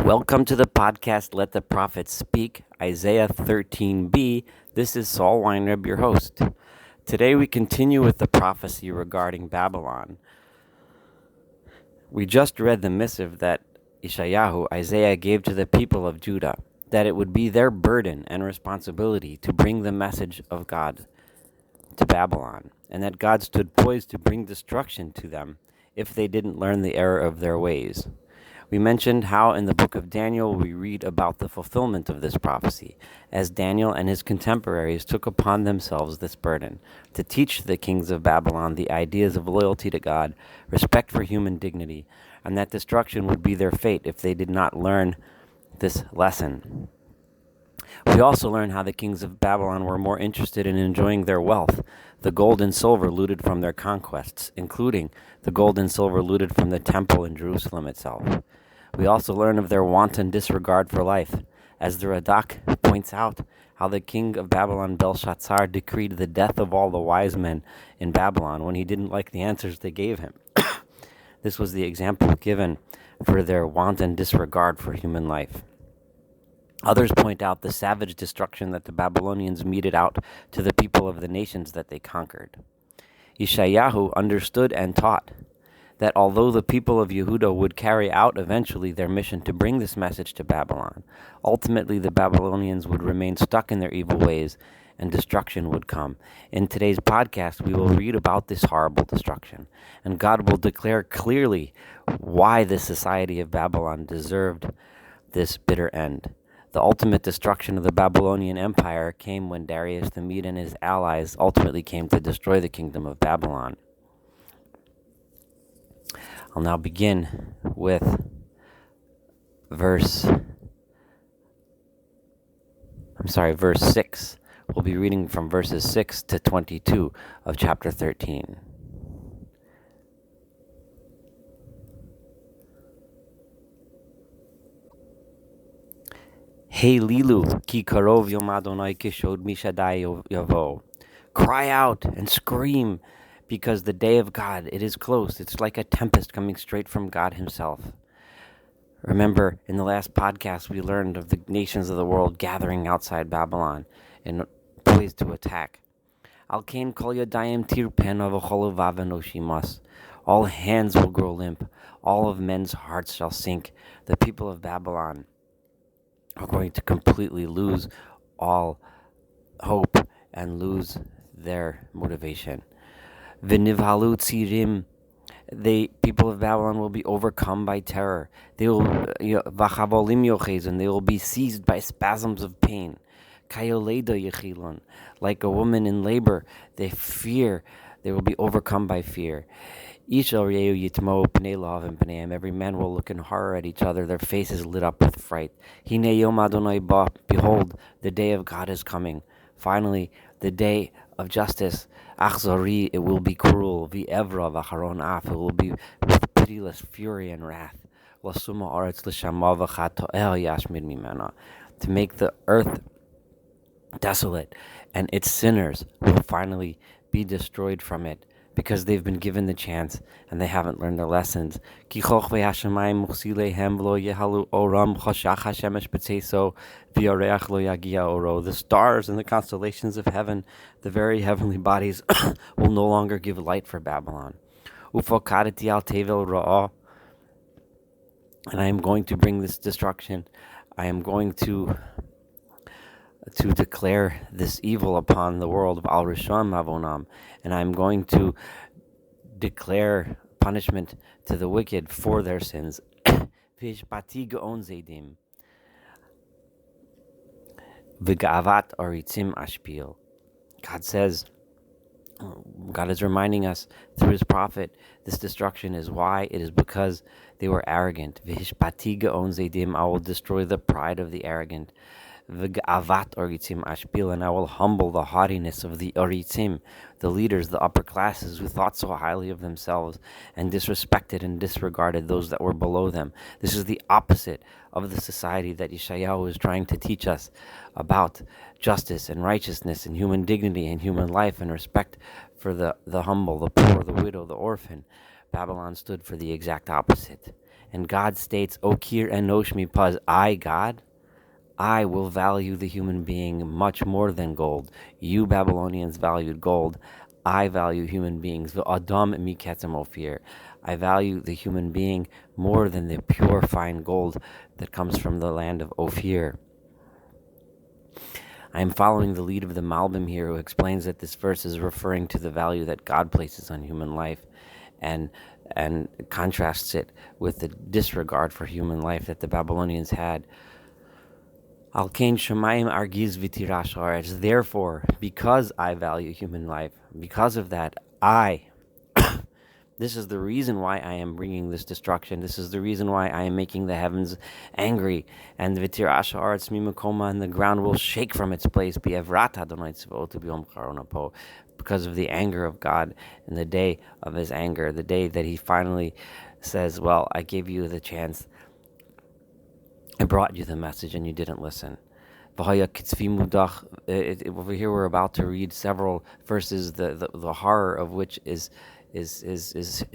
Welcome to the podcast, Let the Prophets Speak, Isaiah 13b. This is Saul Weinreb, your host. Today we continue with the prophecy regarding Babylon. We just read the missive that Isaiah gave to the people of Judah, that it would be their burden and responsibility to bring the message of God to Babylon, and that God stood poised to bring destruction to them if they didn't learn the error of their ways. We mentioned how in the book of Daniel we read about the fulfillment of this prophecy, as Daniel and his contemporaries took upon themselves this burden to teach the kings of Babylon the ideas of loyalty to God, respect for human dignity, and that destruction would be their fate if they did not learn this lesson. We also learn how the kings of Babylon were more interested in enjoying their wealth, the gold and silver looted from their conquests, including the gold and silver looted from the temple in Jerusalem itself. We also learn of their wanton disregard for life, as the Radak points out how the king of Babylon, Belshazzar, decreed the death of all the wise men in Babylon when he didn't like the answers they gave him. This was the example given for their wanton disregard for human life. Others point out the savage destruction that the Babylonians meted out to the people of the nations that they conquered. Yeshayahu understood and taught that although the people of Yehuda would carry out eventually their mission to bring this message to Babylon, ultimately the Babylonians would remain stuck in their evil ways and destruction would come. In today's podcast, we will read about this horrible destruction, and God will declare clearly why the society of Babylon deserved this bitter end. The ultimate destruction of the Babylonian Empire came when Darius the Mede and his allies ultimately came to destroy the kingdom of Babylon. I'll now begin with verse 6. We'll be reading from verses 6 to 22 of chapter 13. Hey Lilu, ki karov yom Adonai kishod mishadai yavo. Cry out and scream, because the day of God, it is close. It's like a tempest coming straight from God himself. Remember, in the last podcast, we learned of the nations of the world gathering outside Babylon and poised to attack. Al kain kol yadayim tirpen avachol vaven oshimas. All hands will grow limp. All of men's hearts shall sink. The people of Babylon are going to completely lose all hope and lose their motivation. V'nivhalu tzirim, the people of Babylon will be overcome by terror. They will v'chavolim yochezon, they will be seized by spasms of pain. Kayoleda yechilon, like a woman in labor, they will be overcome by fear. Every man will look in horror at each other, their faces lit up with fright. Behold, the day of God is coming. Finally, the day of justice. Achzori, it will be cruel. V'evra v'charon af, it will be with pitiless fury and wrath. To make the earth desolate, and its sinners will finally be destroyed from it, because they've been given the chance and they haven't learned their lessons. The stars and the constellations of heaven, the very heavenly bodies, will no longer give light for Babylon. And I am going to bring this destruction. I am going to declare this evil upon the world of Al Rishon Avonam, and I'm going to declare punishment to the wicked for their sins. V'ishpati ge'on zedim, v'ga'avat aritzim ashpil. God is reminding us through his prophet, this destruction is why. It is because they were arrogant. V'ishpati ge'on zedim, I will destroy the pride of the arrogant. V'ga'avat oritzim ashpil, and I will humble the haughtiness of the oritzim, the leaders, the upper classes, who thought so highly of themselves and disrespected and disregarded those that were below them. This is the opposite of the society that Yeshayahu is trying to teach us about justice and righteousness and human dignity and human life and respect for the humble, the poor, the widow, the orphan. Babylon stood for the exact opposite. And God states, Okir enosh mipaz, I, God, I will value the human being much more than gold. You Babylonians valued gold. I value human beings. Adam miketzem ofir. I value the human being more than the pure fine gold that comes from the land of Ophir. I am following the lead of the Malbim here, who explains that this verse is referring to the value that God places on human life, and contrasts it with the disregard for human life that the Babylonians had. Al kain shamayim argiz v'tirash haaretz. Therefore, because I value human life, because of that, this is the reason why I am bringing this destruction. This is the reason why I am making the heavens angry. And v'tirash haaretz mimakoma, and the ground will shake from its place. Bi'evrat Adonai tzvaot b'yom charon hapo, because of the anger of God and the day of His anger, the day that He finally says, well, I gave you the chance. I brought you the message and you didn't listen. Over here we're about to read several verses, the horror of which is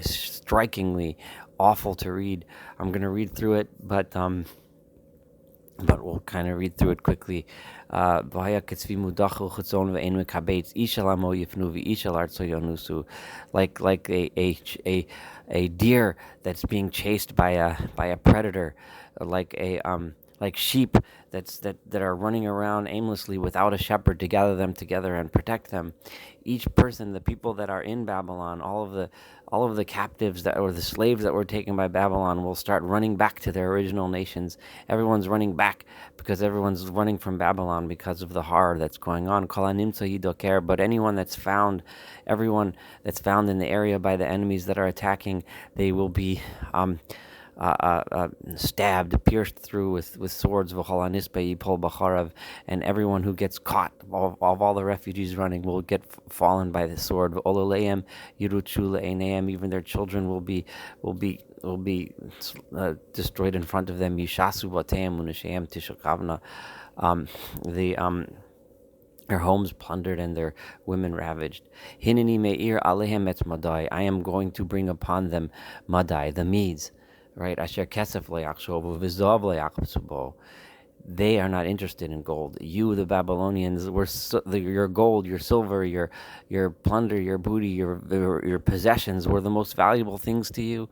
strikingly awful to read. I'm going to read through it, but we'll kind of read through it quickly. Like a deer that's being chased by a predator, like sheep that are running around aimlessly without a shepherd to gather them together and protect them. Each person, the people that are in Babylon, all of the captives or the slaves that were taken by Babylon, will start running back to their original nations. Everyone's running back because everyone's running from Babylon because of the horror that's going on. But everyone that's found in the area by the enemies that are attacking, they will be stabbed, pierced through with swords, and everyone who gets caught, of all the refugees running, will get fallen by the sword. Even their children will be destroyed in front of them. Their homes plundered and their women ravaged. I am going to bring upon them Madai, the Medes, right? Asher kesef le'achshovu v'zav le'achbsubo. They are not interested in gold. You, the Babylonians, your gold, your silver, your plunder, your booty, your possessions were the most valuable things to you.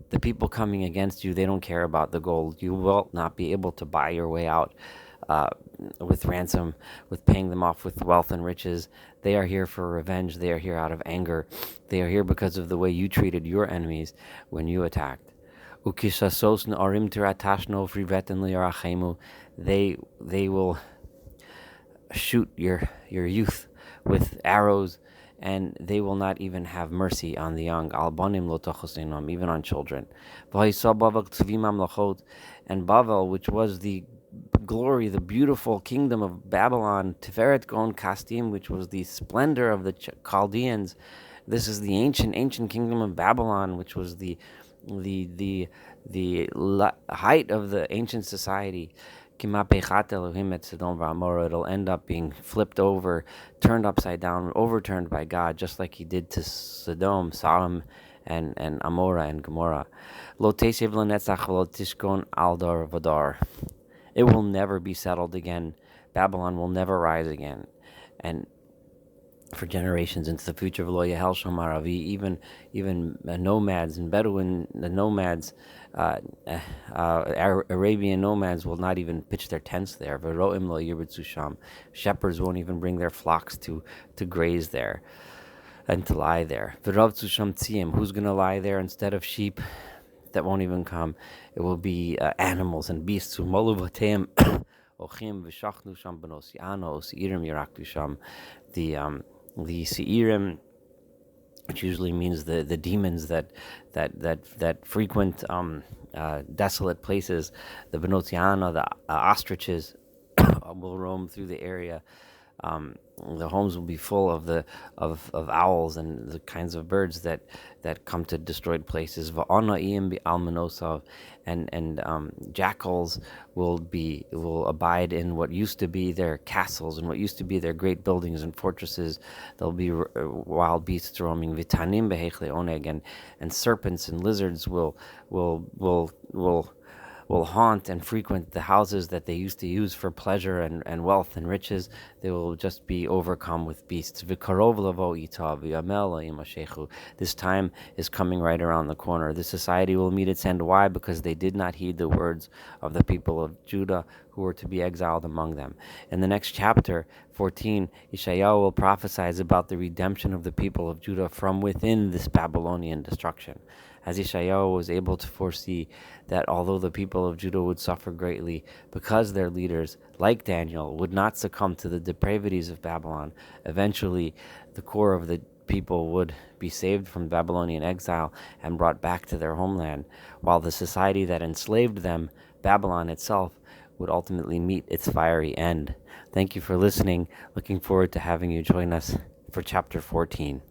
The people coming against you, they don't care about the gold. You will not be able to buy your way out with ransom, with paying them off with wealth and riches. They are here for revenge. They are here out of anger. They are here because of the way you treated your enemies when you attacked. They will shoot your youth with arrows, and they will not even have mercy on the young, even on children. And Bavel, which was the glory, the beautiful kingdom of Babylon, Tiferet Gon Kastim, which was the splendor of the Chaldeans. This is the ancient kingdom of Babylon, which was the height of the ancient society. It'll end up being flipped over, turned upside down, overturned by God, just like He did to Sodom, and Amorah and Gomorrah. It will never be settled again. Babylon will never rise again, and for generations into the future, even nomads and Bedouin nomads, Arabian nomads will not even pitch their tents there. Shepherds won't even bring their flocks to graze there and to lie there. Who's going to lie there instead of sheep? That won't even come. It will be animals and beasts. The Seirim, which usually means the demons that frequent desolate places, the Benotiana, the ostriches, will roam through the area The homes will be full of of owls and the kinds of birds that come to destroyed places. Va'ana'im bi'almanosov, and jackals will abide in what used to be their castles and what used to be their great buildings and fortresses. There'll be wild beasts roaming. Vitanim behechle oneg, and serpents and lizards will haunt and frequent the houses that they used to use for pleasure and wealth and riches. They will just be overcome with beasts. V'karov lavo ita v'yamel imasheichu. This time is coming right around the corner. This society will meet its end. Why? Because they did not heed the words of the people of Judah who were to be exiled among them. In the next chapter, 14, Yeshayahu will prophesy about the redemption of the people of Judah from within this Babylonian destruction. As Yeshayahu was able to foresee that although the people of Judah would suffer greatly because their leaders, like Daniel, would not succumb to the depravities of Babylon, eventually the core of the people would be saved from Babylonian exile and brought back to their homeland, while the society that enslaved them, Babylon itself, would ultimately meet its fiery end. Thank you for listening. Looking forward to having you join us for chapter 14.